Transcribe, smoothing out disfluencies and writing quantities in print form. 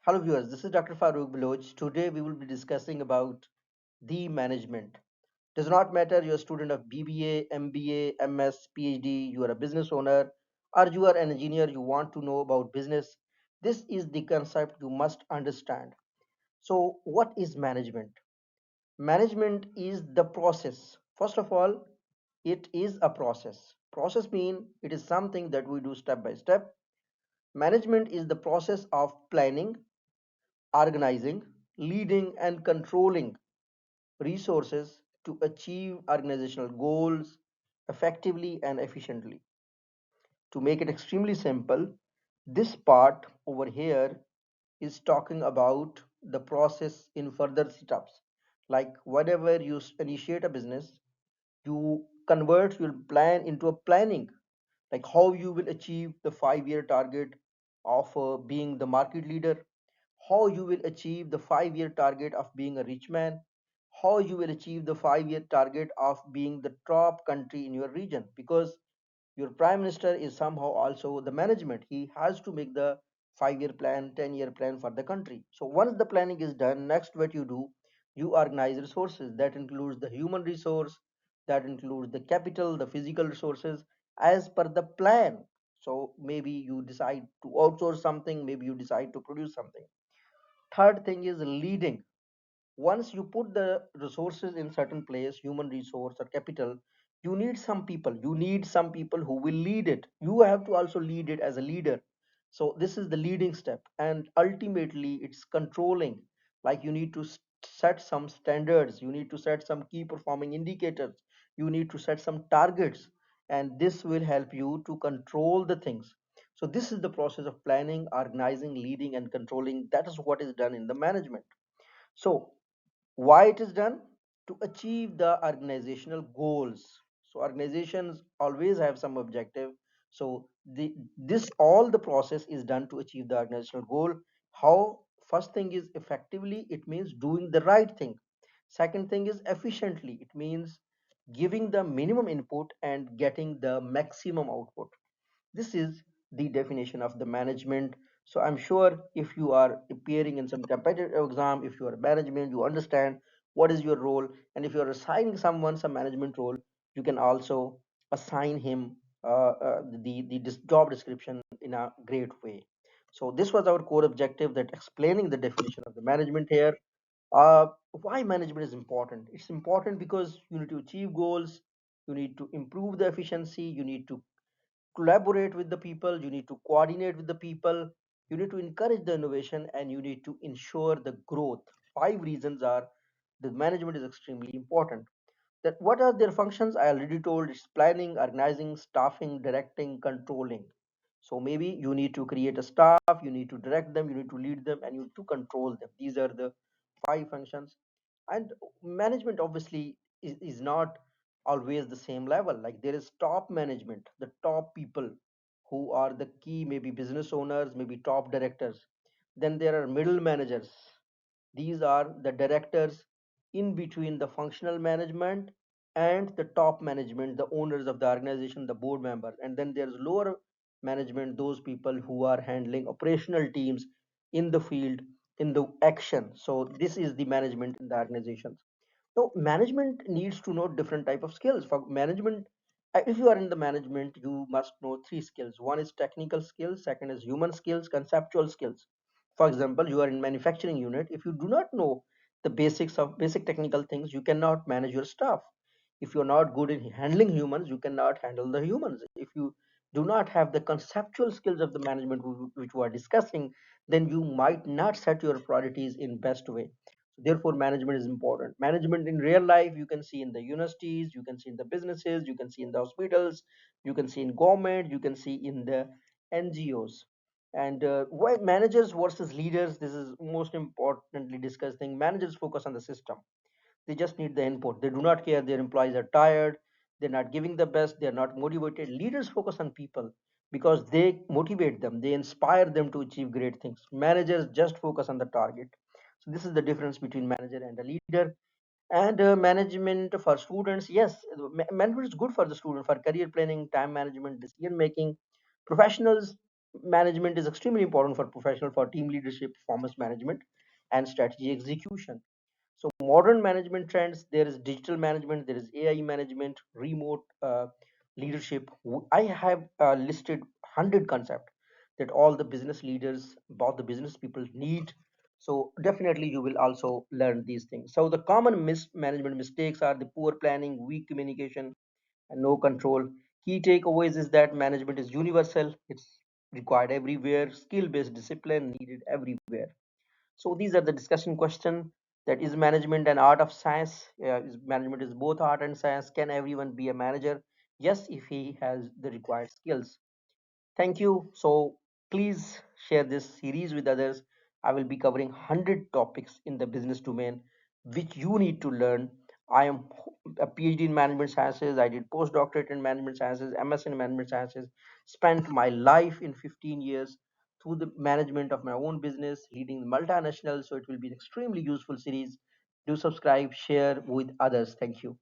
Hello viewers, this is Dr. Farooq Baloch. Today we will be discussing about the management. Does not matter you're a student of BBA, MBA, MS, PhD, you are a business owner, or you are an engineer, you want to know about business. This is the concept you must understand. So what is management? Management is the process. First of all, it is a process. Process means it is something that we do step by step. Management is the process of planning, organizing, leading, and controlling resources to achieve organizational goals effectively and efficiently. To make it extremely simple, this part over here is talking about the process in further steps. Like whenever you initiate a business, you convert your plan into a planning, like how you will achieve the 5 year target of being the market leader, how you will achieve the 5 year target of being a rich man, how you will achieve the 5 year target of being the top country in your region, because your prime minister is somehow also the management. He has to make the 5 year plan, 10 year plan for the country. So once the planning is done, next what you do, you organize resources. That includes the human resource, that includes the capital, the physical resources as per the plan. So maybe you decide to outsource something, maybe you decide to produce something. Third thing is leading. Once you put the resources in certain place, human resource or capital, you need some people who will lead it. You have to also lead it as a leader. So this is the leading step, and ultimately it's controlling. Like you need to set some standards, you need to set some key performing indicators, you need to set some targets, and this will help you to control the things. So this is the process of planning, organizing, leading, and controlling. That is what is done in the management. So why it is done? To achieve the organizational goals. So organizations always have some objective. So this all the process is done to achieve the organizational goal. How? First thing is effectively, it means doing the right thing. Second thing is efficiently, it means giving the minimum input and getting the maximum output. This is the definition of the management. So I'm sure if you are appearing in some competitive exam, if you are management, you understand what is your role. And if you are assigning someone some management role, you can also assign him the job description in a great way. So this was our core objective, that explaining the definition of the management here. Why management is important? It's important because you need to achieve goals, you need to improve the efficiency, you need to collaborate with the people, you need to coordinate with the people, you need to encourage the innovation, and you need to ensure the growth. Five reasons are the management is extremely important. That what are their functions? I already told, it's planning, organizing, staffing, directing, controlling. So maybe you need to create a staff, you need to direct them, you need to lead them, and you need to control them. These are the five functions. And management obviously is not always the same level. Like there is top management, the top people who are the key, maybe business owners, maybe top directors. Then there are middle managers. These are the directors in between the functional management and the top management, the owners of the organization, the board members. And then there's lower management, those people who are handling operational teams in the field, in the action. So this is the management in the organizations. So management needs to know different type of skills. For management, if you are in the management, you must know three skills. One is technical skills, second is human skills, conceptual skills. For example, you are in manufacturing unit. If you do not know the basics of basic technical things, you cannot manage your staff. If you're not good in handling humans, you cannot handle the humans. If you do not have the conceptual skills of the management which we are discussing, then you might not set your priorities in best way. So therefore management is important. Management in real life, you can see in the universities, you can see in the businesses, you can see in the hospitals, you can see in government, you can see in the NGOs. And why managers versus leaders, this is most importantly discussed thing. Managers focus on the system, they just need the input. They do not care their employees are tired, they're not giving the best, they're not motivated. Leaders focus on people because they motivate them, they inspire them to achieve great things. Managers just focus on the target. So this is the difference between manager and a leader. And management for students, yes, management is good for the student, for career planning, time management, decision making. Professionals, management is extremely important for professional, for team leadership, performance management, and strategy execution. So modern management trends, there is digital management, there is AI management, remote leadership. I have listed 100 concepts that all the business leaders, about the business people need. So definitely you will also learn these things. So the common management mistakes are the poor planning, weak communication, and no control. Key takeaways is that management is universal. It's required everywhere. Skill-based discipline needed everywhere. So these are the discussion question. That is management an art of science? Is management is both art and science? Can everyone be a manager? Yes, if he has the required skills. Thank you. So please share this series with others. I will be covering 100 topics in the business domain, which you need to learn. I am a PhD in management sciences. I did postdoctorate in management sciences, MS in management sciences, spent my life in 15 years through the management of my own business, leading the multinational. So it will be an extremely useful series. Do subscribe, share with others. Thank you.